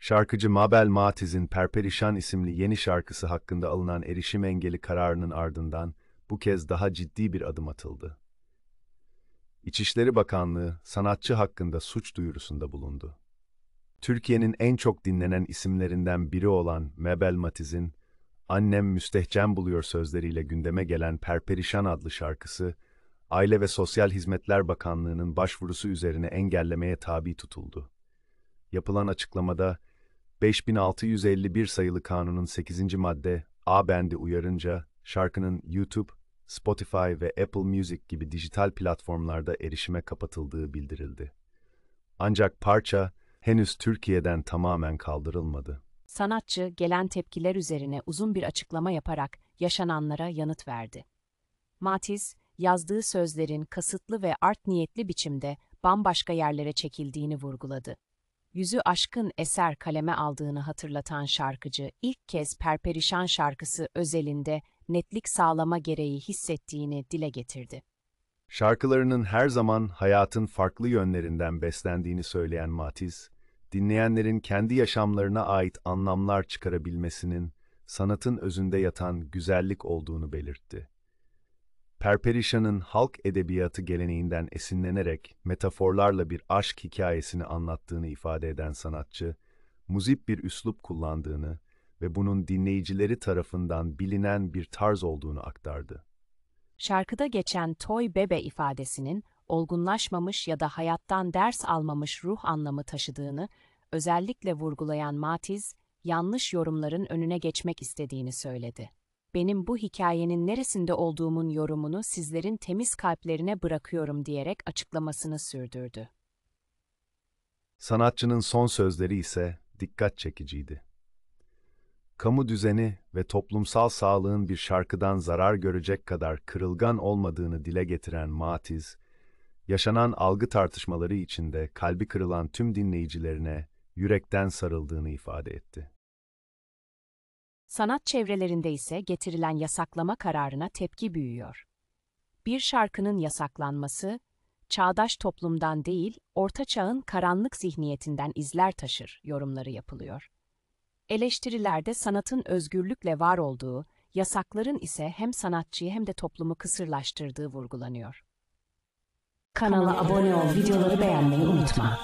Şarkıcı Mabel Matiz'in Perperişan isimli yeni şarkısı hakkında alınan erişim engeli kararının ardından bu kez daha ciddi bir adım atıldı. İçişleri Bakanlığı, sanatçı hakkında suç duyurusunda bulundu. Türkiye'nin en çok dinlenen isimlerinden biri olan Mabel Matiz'in "Annem müstehcen buluyor" sözleriyle gündeme gelen Perperişan adlı şarkısı, Aile ve Sosyal Hizmetler Bakanlığı'nın başvurusu üzerine engellemeye tabi tutuldu. Yapılan açıklamada, 5651 sayılı kanunun 8. madde A bendi uyarınca şarkının YouTube, Spotify ve Apple Music gibi dijital platformlarda erişime kapatıldığı bildirildi. Ancak parça henüz Türkiye'den tamamen kaldırılmadı. Sanatçı gelen tepkiler üzerine uzun bir açıklama yaparak yaşananlara yanıt verdi. Matiz, yazdığı sözlerin kasıtlı ve art niyetli biçimde bambaşka yerlere çekildiğini vurguladı. Yüzü aşkın eser kaleme aldığını hatırlatan şarkıcı, ilk kez Perperişan şarkısı özelinde netlik sağlama gereği hissettiğini dile getirdi. Şarkılarının her zaman hayatın farklı yönlerinden beslendiğini söyleyen Matiz, dinleyenlerin kendi yaşamlarına ait anlamlar çıkarabilmesinin sanatın özünde yatan güzellik olduğunu belirtti. Perperişan'ın halk edebiyatı geleneğinden esinlenerek metaforlarla bir aşk hikayesini anlattığını ifade eden sanatçı, muzip bir üslup kullandığını ve bunun dinleyicileri tarafından bilinen bir tarz olduğunu aktardı. Şarkıda geçen toy bebe ifadesinin olgunlaşmamış ya da hayattan ders almamış ruh anlamı taşıdığını özellikle vurgulayan Matiz, yanlış yorumların önüne geçmek istediğini söyledi. Benim bu hikayenin neresinde olduğumun yorumunu sizlerin temiz kalplerine bırakıyorum diyerek açıklamasını sürdürdü. Sanatçının son sözleri ise dikkat çekiciydi. Kamu düzeni ve toplumsal sağlığın bir şarkıdan zarar görecek kadar kırılgan olmadığını dile getiren Matiz, yaşanan algı tartışmaları içinde kalbi kırılan tüm dinleyicilerine yürekten sarıldığını ifade etti. Sanat çevrelerinde ise getirilen yasaklama kararına tepki büyüyor. Bir şarkının yasaklanması, çağdaş toplumdan değil, Orta Çağ'ın karanlık zihniyetinden izler taşır yorumları yapılıyor. Eleştirilerde sanatın özgürlükle var olduğu, yasakların ise hem sanatçıyı hem de toplumu kısırlaştırdığı vurgulanıyor. Kanala abone ol, videoları beğenmeyi unutma.